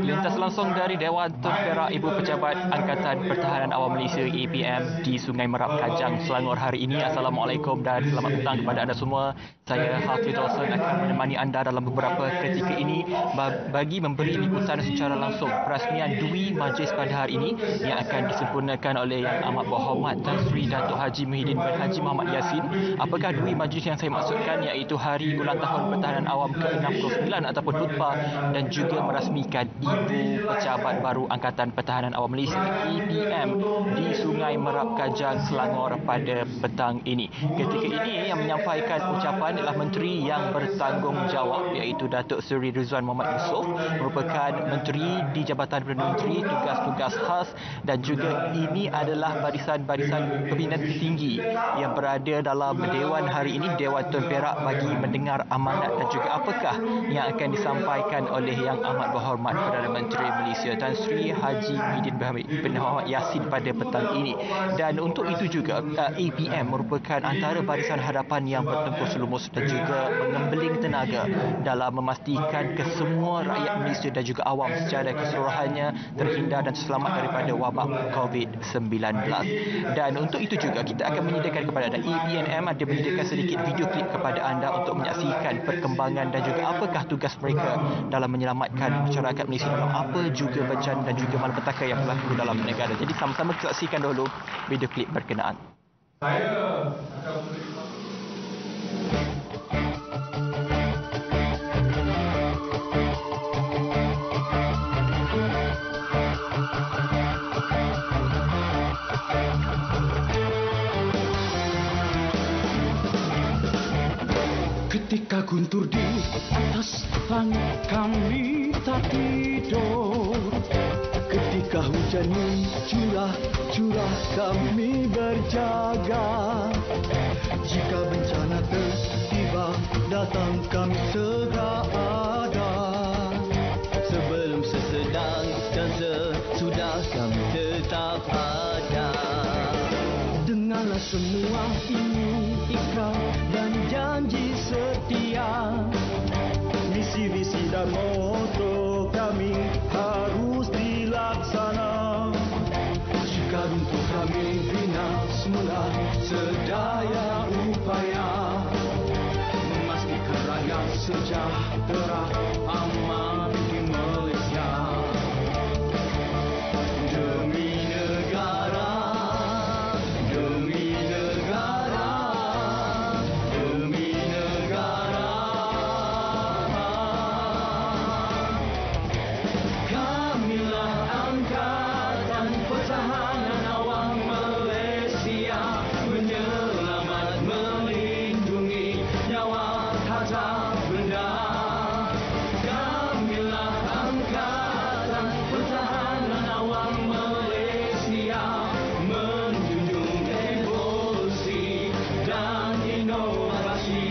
Lintas langsung dari Dewan Tun Perak Ibu Pejabat Angkatan Pertahanan Awam Malaysia APM di Sungai Merap Kajang, Selangor hari ini. Assalamualaikum dan selamat petang kepada anda semua. Saya Hafiz Dawson akan menemani anda dalam beberapa ketika ini bagi memberi liputan secara langsung perasmian Dwi Majlis pada hari ini yang akan disempurnakan oleh Yang Amat Berhormat Tan Sri Datuk Haji Muhyiddin bin Haji Muhammad Yassin. Apakah Dwi Majlis yang saya maksudkan, iaitu Hari Ulang Tahun Pertahanan Awam ke-69 ataupun HUTPA, dan juga merasmikan Ibu Pejabat Baru Angkatan Pertahanan Awam Malaysia APM di Sungai Merap Kajang, Selangor pada petang ini. Ketika ini yang menyampaikan ucapan adalah Menteri yang bertanggungjawab, iaitu Datuk Seri Rizwan Muhammad Yusof, merupakan Menteri di Jabatan Perdana Menteri Tugas-Tugas Khas, dan juga ini adalah barisan-barisan pimpinan tertinggi yang berada dalam Dewan hari ini, Dewan Tun Perak, bagi mendengar amanat dan juga apakah yang akan disampaikan oleh Yang Amat Berhormat Perdana Menteri Malaysia Tan Sri Haji Muhyiddin bin Muhammad Yassin pada petang ini. Dan untuk itu juga APM merupakan antara barisan hadapan yang bertempur selumus dan juga mengembeling tenaga dalam memastikan kesemua rakyat Malaysia dan juga awam secara keseluruhannya terhindar dan selamat daripada wabak COVID-19. Dan untuk itu juga kita akan menyediakan kepada anda, APM ada menyediakan sedikit video klip kepada anda untuk menyaksikan perkembangan dan juga apakah tugas mereka dalam menyelamatkan masyarakat Malaysia dalam apa juga bencana dan juga malapetaka yang berlaku dalam negara. Jadi sama-sama kita saksikan dahulu video klip berkenaan. Saya akan ketika guntur di atas langit kami tak tidur, ketika hujan curah kami berjaga, jika bencana tiba datang kami segera ada, sebelum, sesedang dan sesudah kami tetap ada. Dengarlah semua ini ikrar dan janji setia, misi-misi dan moto kami harus dilaksana. Jika runtuh kami bina semula sedaya upaya, memastikan rakyat sejahtera aman di Malaysia. Demi negara, demi negara, demi negara, kamilah Angkatan Pertahanan Awam Malaysia, menyelamat melindungi nyawa harta benda. Kamilah Angkatan Pertahanan Awam Malaysia, menjunjung evolusi dan inovasi.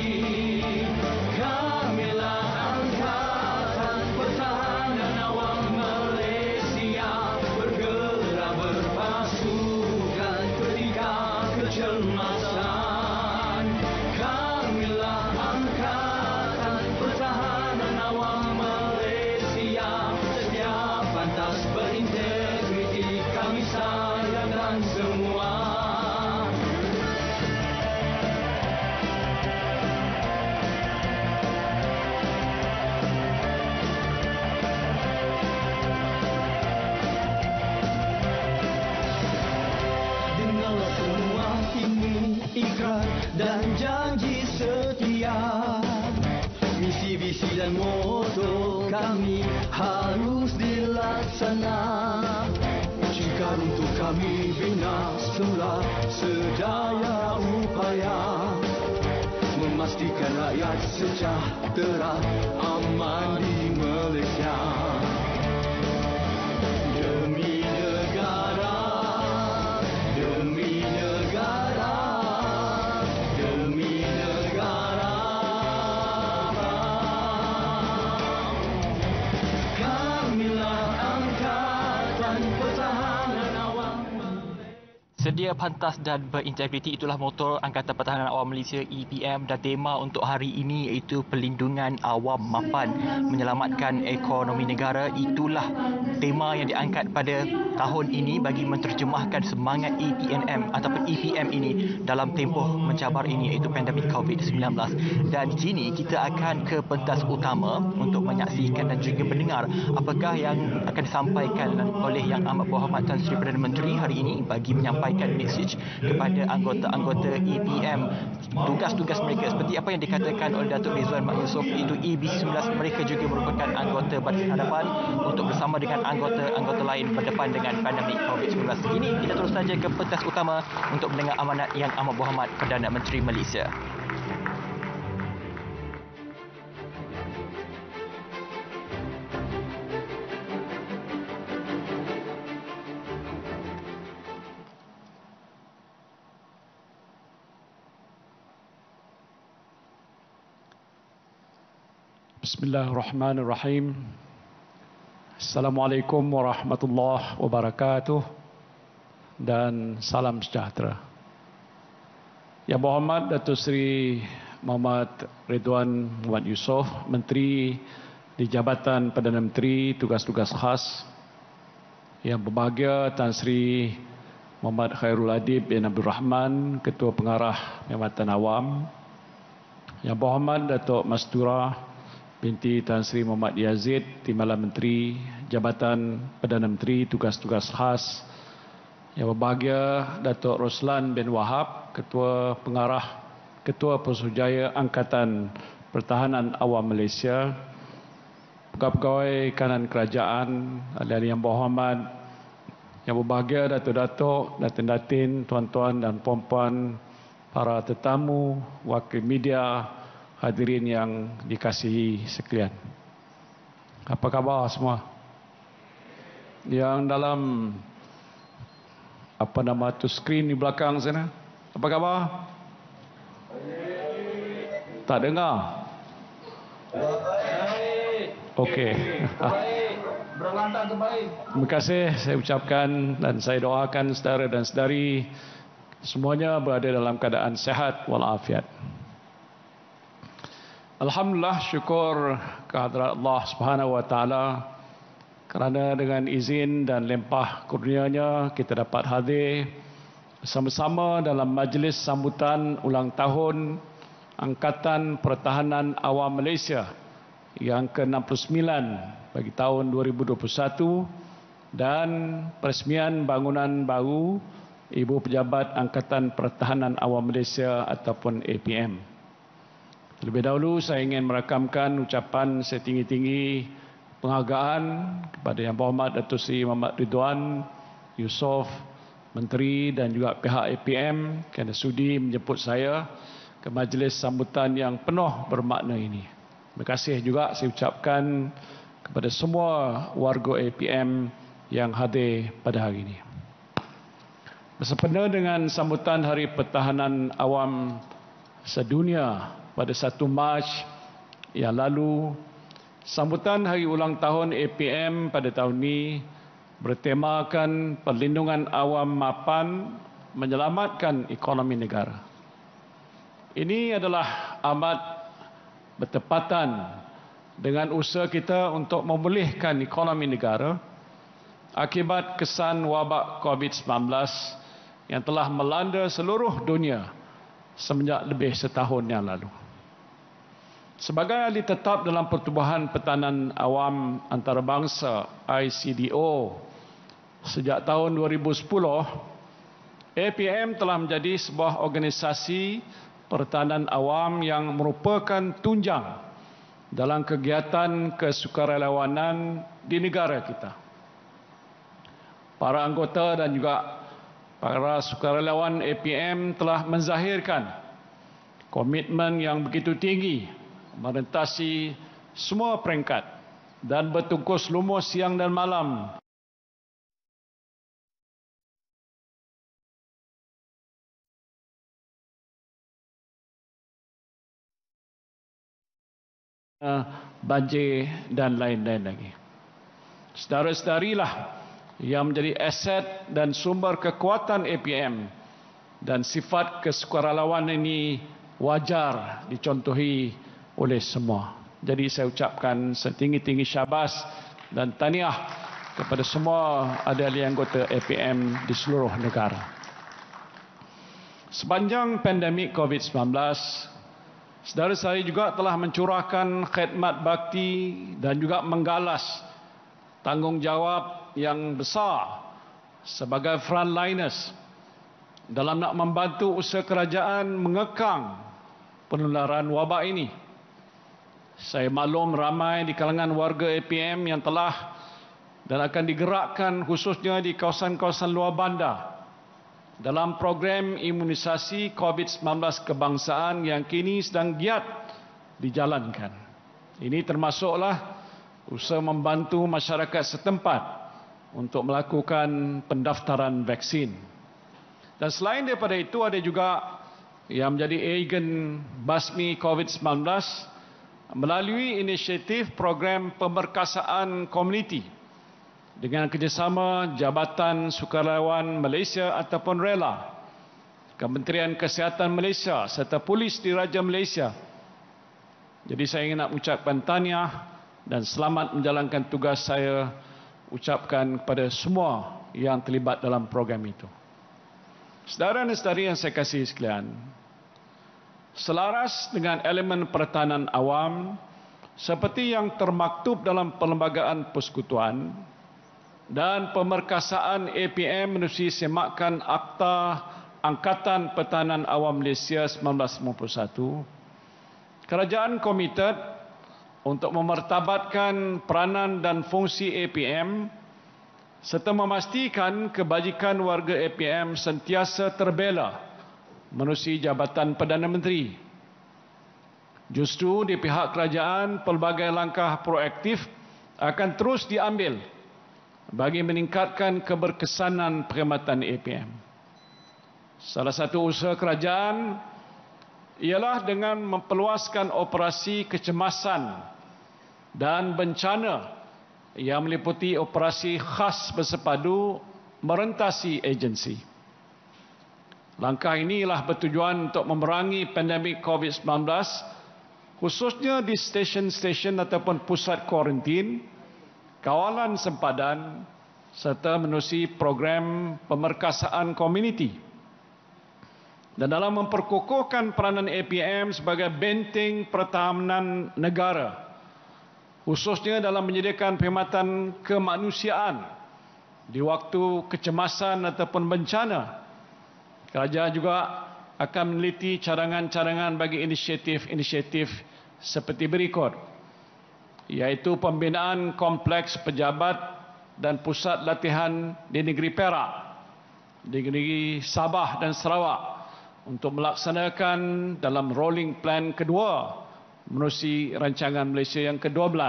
Kamilah Angkatan Pertahanan Awam Malaysia, bergerak berpasukan ketika kecemasan. Kamilah Angkatan Pertahanan Awam Malaysia, setiap pantas berintegriti kami sayangkan semua. Dengarlah semua ini ikrar dan janji setia, misi-visi dan moto kami harus dilaksana. Jika runtuh kami bina semula sedaya upaya, memastikan rakyat sejahtera aman di Malaysia. Demi negara, demi negara, demi negara, kamilah Angkatan Pertahanan Awam Malaysia. Sedia, pantas dan berintegriti, itulah motor Angkatan Pertahanan Awam Malaysia EPM, dan tema untuk hari ini iaitu pelindungan awam mapan, menyelamatkan ekonomi negara. Itulah tema yang diangkat pada tahun ini bagi menterjemahkan semangat EPNM ataupun EPM ini dalam tempoh mencabar ini iaitu pandemik COVID-19. Dan kini kita akan ke pentas utama untuk menyaksikan dan juga mendengar apakah yang akan disampaikan oleh Yang Amat Berhormat Tan Sri Perdana Menteri hari ini bagi menyampaikan message kepada anggota-anggota EPM, tugas-tugas mereka seperti apa yang dikatakan oleh Datuk Rizwan Mak Yusof, iaitu EB19 mereka juga merupakan anggota barisan hadapan untuk bersama dengan anggota-anggota lain berdepan dengan pandemik COVID-19. Kini kita terus saja ke pentas utama untuk mendengar amanat Yang Amat Berhormat Perdana Menteri Malaysia. Bismillahirrahmanirrahim. Assalamualaikum warahmatullahi wabarakatuh dan salam sejahtera. Yang Berhormat Datuk Seri Muhammad Ridwan Muhammad Yusof, Menteri di Jabatan Perdana Menteri Tugas-Tugas Khas. Yang berbahagia Tan Sri Muhammad Khairul Adib bin Abdul Rahman, Ketua Pengarah Perkhidmatan Awam. Yang Berhormat Datuk Mastura binti Tan Sri Muhammad Yazid, Timbalan Menteri Jabatan Perdana Menteri Tugas-Tugas Khas. Yang berbahagia Datuk Roslan bin Wahab, Ketua Pengarah Ketua Pesuruhjaya Angkatan Pertahanan Awam Malaysia. Pegawai-pegawai kanan kerajaan, ahli yang berhormat, yang berbahagia Datuk-Datuk, Datin-Datin, Tuan-Tuan dan Puan-Puan, para tetamu, wakil media, hadirin yang dikasihi sekalian. Apa khabar semua? Yang dalam skrin di belakang sana, apa khabar? Tak dengar? Okey. Berlantang ke baik. Terima kasih saya ucapkan dan saya doakan saudara dan saudari semuanya berada dalam keadaan sehat walafiat. Alhamdulillah, syukur kehadrat Allah Subhanahu wa taala kerana dengan izin dan limpah kurnianya kita dapat hadir bersama-sama dalam majlis sambutan ulang tahun Angkatan Pertahanan Awam Malaysia yang ke-69 bagi tahun 2021 dan peresmian bangunan baru Ibu Pejabat Angkatan Pertahanan Awam Malaysia ataupun APM. Terlebih dahulu saya ingin merakamkan ucapan setinggi-tinggi penghargaan kepada Yang Berhormat Datuk Seri Muhammad Ridwan Yusof, Menteri dan juga pihak APM kerana sudi menjemput saya ke majlis sambutan yang penuh bermakna ini. Terima kasih juga saya ucapkan kepada semua warga APM yang hadir pada hari ini. Bersempena dengan sambutan Hari Pertahanan Awam Sedunia pada 1 Mac yang lalu, sambutan hari ulang tahun APM pada tahun ini bertemakan perlindungan awam mapan menyelamatkan ekonomi negara. Ini adalah amat bertepatan dengan usaha kita untuk memulihkan ekonomi negara akibat kesan wabak COVID-19 yang telah melanda seluruh dunia semenjak lebih setahun yang lalu. Sebagai ahli tetap dalam Pertubuhan Pertahanan Awam Antarabangsa ICDO sejak tahun 2010, APM telah menjadi sebuah organisasi pertahanan awam yang merupakan tunjang dalam kegiatan kesukarelawanan di negara kita. Para anggota dan juga para sukarelawan APM telah menzahirkan komitmen yang begitu tinggi merentasi semua peringkat dan bertungkus lumus siang dan malam banjir dan lain-lain lagi. Saudara-saudarilah yang menjadi aset dan sumber kekuatan APM, dan sifat kesukarelawan ini wajar dicontohi oleh semua. Jadi saya ucapkan setinggi-tinggi syabas dan tahniah kepada semua ahli anggota APM di seluruh negara. Sepanjang pandemik COVID-19, saudara saya juga telah mencurahkan khidmat bakti dan juga menggalas tanggungjawab yang besar sebagai frontliners dalam nak membantu usaha kerajaan mengekang penularan wabak ini. Saya maklum ramai di kalangan warga APM yang telah dan akan digerakkan khususnya di kawasan-kawasan luar bandar dalam program imunisasi COVID-19 kebangsaan yang kini sedang giat dijalankan. Ini termasuklah usaha membantu masyarakat setempat untuk melakukan pendaftaran vaksin. Dan selain daripada itu, ada juga yang menjadi agen basmi COVID-19 melalui inisiatif program pemerkasaan komuniti dengan kerjasama Jabatan Sukarelawan Malaysia ataupun RELA, Kementerian Kesihatan Malaysia serta Polis Diraja Malaysia. Jadi saya ingin nak ucapkan tahniah dan selamat menjalankan tugas saya ucapkan kepada semua yang terlibat dalam program itu. Saudara dan saudari yang saya kasihi sekalian, selaras dengan elemen pertahanan awam seperti yang termaktub dalam Perlembagaan Persekutuan dan pemerkasaan APM menerusi semakan Akta Angkatan Pertahanan Awam Malaysia 1951, kerajaan komited untuk memartabatkan peranan dan fungsi APM serta memastikan kebajikan warga APM sentiasa terbela menerusi Jabatan Perdana Menteri. Justru di pihak kerajaan, pelbagai langkah proaktif akan terus diambil bagi meningkatkan keberkesanan perkhidmatan APM. Salah satu usaha kerajaan ialah dengan memperluaskan operasi kecemasan dan bencana yang meliputi operasi khas bersepadu merentasi agensi. Langkah ini ialah bertujuan untuk memerangi pandemik COVID-19 khususnya di stesen-stesen ataupun pusat kuarantin, kawalan sempadan serta menerusi program pemerkasaan komuniti. Dan dalam memperkukuhkan peranan APM sebagai benteng pertahanan negara, khususnya dalam menyediakan perkhidmatan kemanusiaan di waktu kecemasan ataupun bencana, kerajaan juga akan meneliti cadangan-cadangan bagi inisiatif-inisiatif seperti berikut, iaitu pembinaan kompleks pejabat dan pusat latihan di negeri Perak, di negeri Sabah dan Sarawak untuk melaksanakan dalam rolling plan kedua menerusi rancangan Malaysia yang ke-12.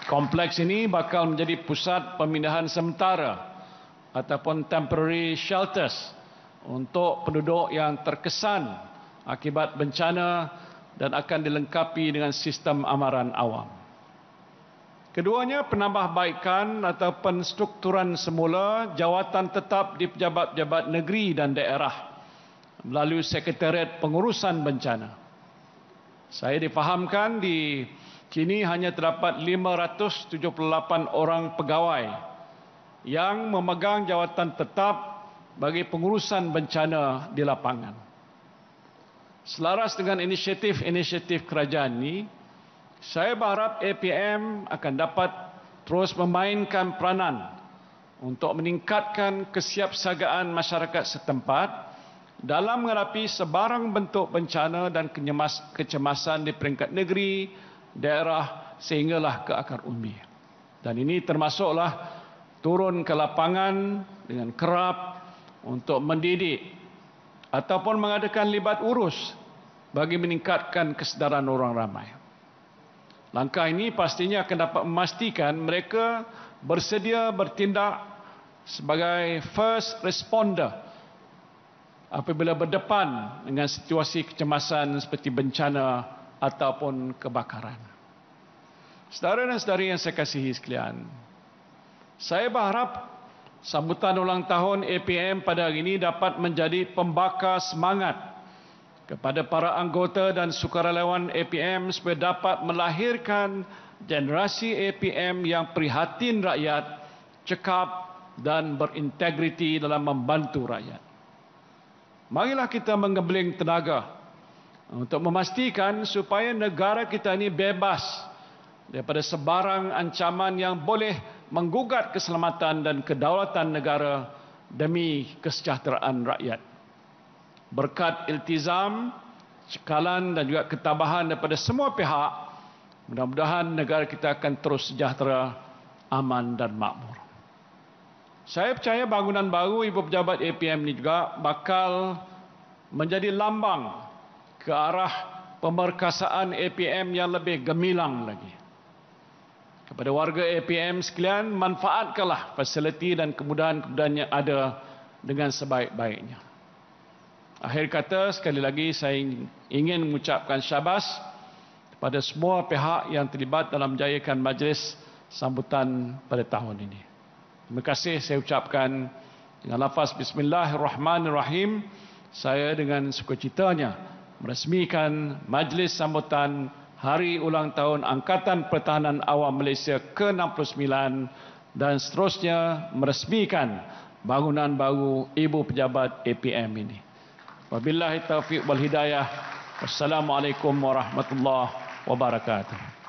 Kompleks ini bakal menjadi pusat pemindahan sementara ataupun temporary shelters untuk penduduk yang terkesan akibat bencana dan akan dilengkapi dengan sistem amaran awam. Keduanya penambahbaikan atau penstrukturan semula jawatan tetap di pejabat-pejabat negeri dan daerah melalui Sekretariat Pengurusan Bencana. Saya difahamkan di kini hanya terdapat 578 orang pegawai yang memegang jawatan tetap bagi pengurusan bencana di lapangan. Selaras dengan inisiatif-inisiatif kerajaan ini, saya berharap APM akan dapat terus memainkan peranan untuk meningkatkan kesiapsiagaan masyarakat setempat dalam menghadapi sebarang bentuk bencana dan kecemasan di peringkat negeri, daerah sehinggalah ke akar umbi. Dan ini termasuklah turun ke lapangan dengan kerap untuk mendidik ataupun mengadakan libat urus bagi meningkatkan kesedaran orang ramai. Langkah ini pastinya akan dapat memastikan mereka bersedia bertindak sebagai first responder apabila berdepan dengan situasi kecemasan seperti bencana ataupun kebakaran. Saudara dan saudari yang saya kasihi sekalian, saya berharap sambutan ulang tahun APM pada hari ini dapat menjadi pembakar semangat kepada para anggota dan sukarelawan APM supaya dapat melahirkan generasi APM yang prihatin rakyat, cekap dan berintegriti dalam membantu rakyat. Marilah kita menggembling tenaga untuk memastikan supaya negara kita ini bebas daripada sebarang ancaman yang boleh menggugat keselamatan dan kedaulatan negara demi kesejahteraan rakyat. Berkat iltizam, cekalan dan juga ketabahan daripada semua pihak, mudah-mudahan negara kita akan terus sejahtera, aman dan makmur. Saya percaya bangunan baru Ibu Pejabat APM ini juga bakal menjadi lambang ke arah pemerkasaan APM yang lebih gemilang lagi. Kepada warga APM sekalian, manfaatkanlah fasiliti dan kemudahan-kemudahan yang ada dengan sebaik-baiknya. Akhir kata, sekali lagi saya ingin mengucapkan syabas kepada semua pihak yang terlibat dalam menjayakan majlis sambutan pada tahun ini. Terima kasih saya ucapkan dengan lafaz Bismillahirrahmanirrahim. Saya dengan sukacitanya meresmikan majlis sambutan Hari Ulang Tahun Angkatan Pertahanan Awam Malaysia ke-69 dan seterusnya meresmikan bangunan baru Ibu Pejabat APM ini. Wabillahi taufiq wal hidayah. Wassalamualaikum warahmatullahi wabarakatuh.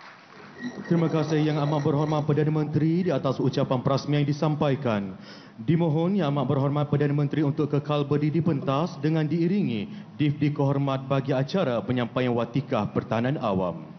Terima kasih Yang Amat Berhormat Perdana Menteri di atas ucapan perasmian yang disampaikan. Dimohon Yang Amat Berhormat Perdana Menteri untuk kekal berdiri di pentas dengan diiringi Difdi Kehormat bagi acara penyampaian watikah pertahanan awam.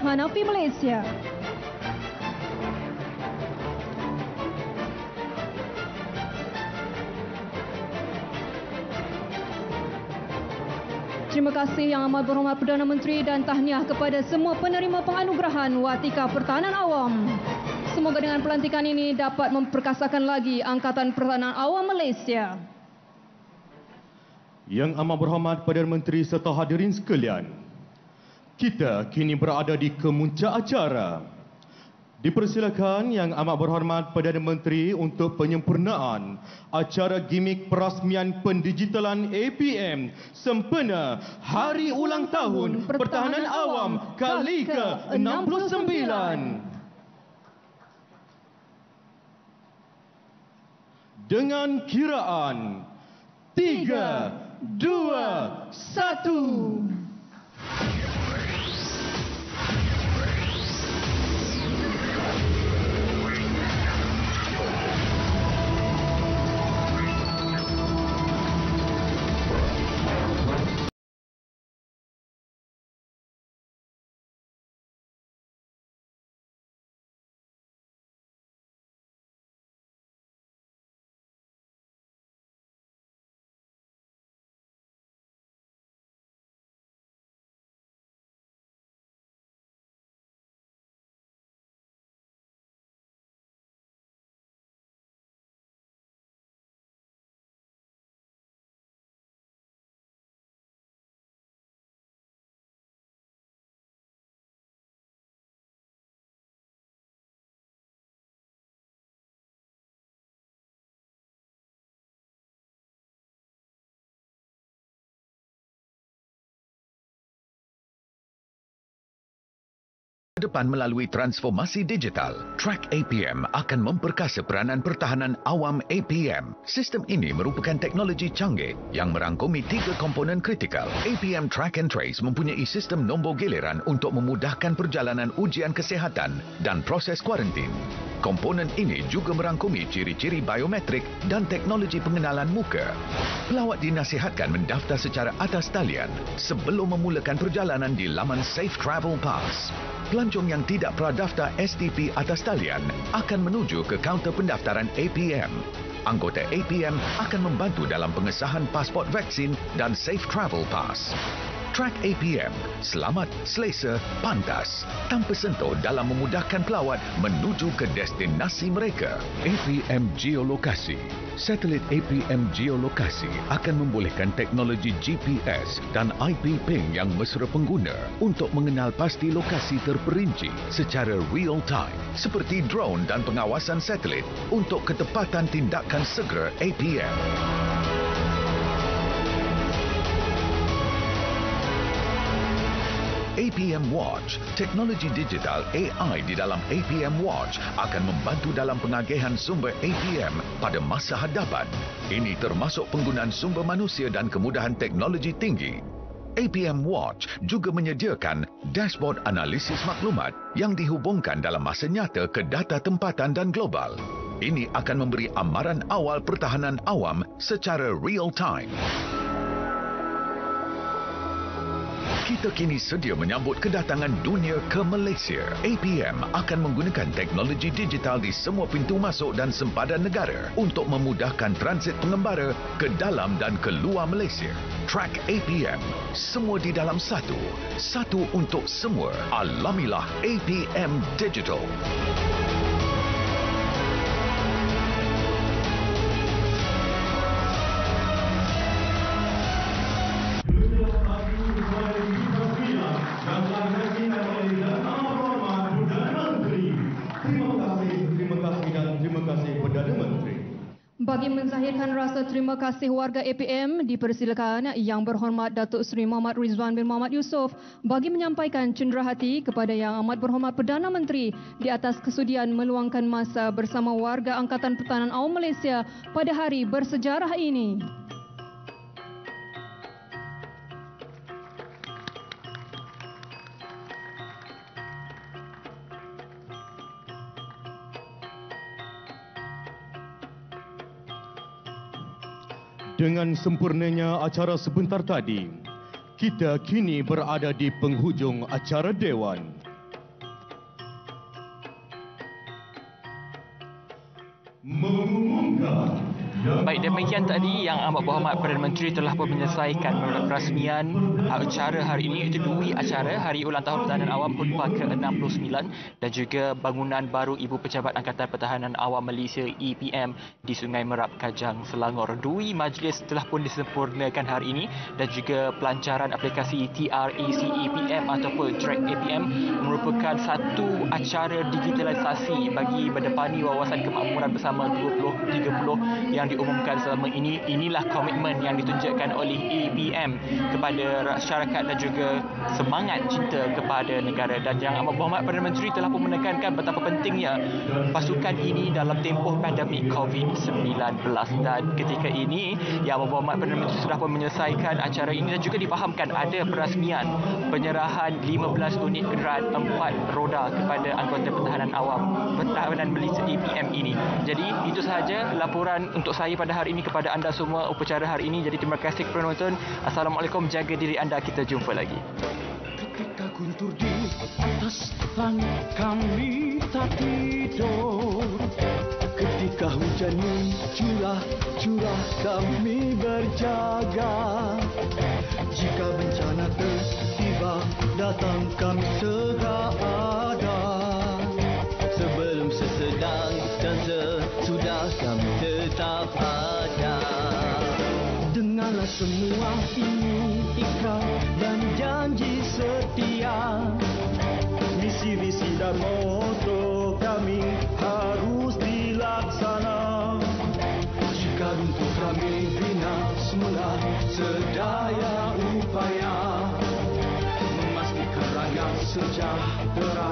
Hanafi Malaysia. Terima kasih Yang Amat Berhormat Perdana Menteri dan tahniah kepada semua penerima penganugerahan Watika Pertahanan Awam. Semoga dengan pelantikan ini dapat memperkasakan lagi Angkatan Pertahanan Awam Malaysia. Yang Amat Berhormat Perdana Menteri serta hadirin sekalian, kita kini berada di kemuncak acara. Dipersilakan Yang Amat Berhormat Perdana Menteri untuk penyempurnaan acara gimik perasmian pendigitalan APM sempena Hari Ulang Tahun Pertahanan Awam kali ke-69. Dengan kiraan 3, 2, 1. Depan melalui transformasi digital, Track APM akan memperkasa peranan pertahanan awam APM. Sistem ini merupakan teknologi canggih yang merangkumi 3 komponen kritikal. APM Track and Trace mempunyai sistem nombor giliran untuk memudahkan perjalanan ujian kesihatan dan proses kuarantin. Komponen ini juga merangkumi ciri-ciri biometrik dan teknologi pengenalan muka. Pelawat dinasihatkan mendaftar secara atas talian sebelum memulakan perjalanan di laman Safe Travel Pass. Pelancong yang tidak pradaftar STP atas talian akan menuju ke kaunter pendaftaran APM. Anggota APM akan membantu dalam pengesahan pasport vaksin dan Safe Travel Pass. Track APM, selamat, selesa, pantas, tanpa sentuh dalam memudahkan pelawat menuju ke destinasi mereka. APM Geolokasi. Satelit APM Geolokasi akan membolehkan teknologi GPS dan IP ping yang mesra pengguna untuk mengenal pasti lokasi terperinci secara real time, seperti drone dan pengawasan satelit untuk ketepatan tindakan segera APM. APM Watch, teknologi digital AI di dalam APM Watch akan membantu dalam pengagihan sumber APM pada masa hadapan. Ini termasuk penggunaan sumber manusia dan kemudahan teknologi tinggi. APM Watch juga menyediakan dashboard analisis maklumat yang dihubungkan dalam masa nyata ke data tempatan dan global. Ini akan memberi amaran awal pertahanan awam secara real time. Kita kini sedia menyambut kedatangan dunia ke Malaysia. APM akan menggunakan teknologi digital di semua pintu masuk dan sempadan negara untuk memudahkan transit pengembara ke dalam dan keluar Malaysia. Track APM, semua di dalam satu. Satu untuk semua. Alamilah APM Digital. Bagi menzahirkan rasa terima kasih warga APM, dipersilakan Yang Berhormat Datuk Seri Muhammad Rizwan bin Muhammad Yusof bagi menyampaikan cenderahati kepada Yang Amat Berhormat Perdana Menteri di atas kesudian meluangkan masa bersama warga Angkatan Pertahanan Awam Malaysia pada hari bersejarah ini. Dengan sempurnanya acara sebentar tadi, kita kini berada di penghujung acara Dewan. Mengumumkan Baik, demikian tadi Yang Amat Berhormat Perdana Menteri telah pun menyelesaikan perasmian acara hari ini, iaitu dua acara Hari Ulang Tahun Pertahanan Awam khutbah ke-69 dan juga bangunan baru Ibu Pejabat Angkatan Pertahanan Awam Malaysia EPM di Sungai Merap, Kajang, Selangor. Dua majlis telah pun disempurnakan hari ini dan juga pelancaran aplikasi TRAC EPM ataupun Track APM merupakan satu acara digitalisasi bagi mendepani wawasan kemakmuran bersama 2030 yang diumumkan selama ini. Inilah komitmen yang ditunjukkan oleh APM kepada masyarakat dan juga semangat cinta kepada negara. Dan Yang Amat Berhormat Perdana Menteri telah pun menekankan betapa pentingnya pasukan ini dalam tempoh pandemik COVID-19. Dan ketika ini Yang Amat Berhormat Perdana Menteri sudah pun menyelesaikan acara ini dan juga difahamkan ada perasmian penyerahan 15 unit kenderaan 4 roda kepada anggota pertahanan awam Pertahanan Malaysia APM ini. Jadi itu sahaja laporan untuk saya pada hari ini kepada anda semua upacara hari ini. Jadi terima kasih kepada penonton. Assalamualaikum, jaga diri anda, kita jumpa lagi. Ketika guntur di atas langit kami tak tidur, ketika hujan curah kami berjaga, jika bencana tiba datang kami segera ada, sebelum sesedang dan sesudah kami tetap ada. Dengarlah semua ini ikrar dan janji setia, visi-visi dan moto kami harus dilaksana. Jika untuk kami bina semula sedaya upaya, memastikan rakyat sejahtera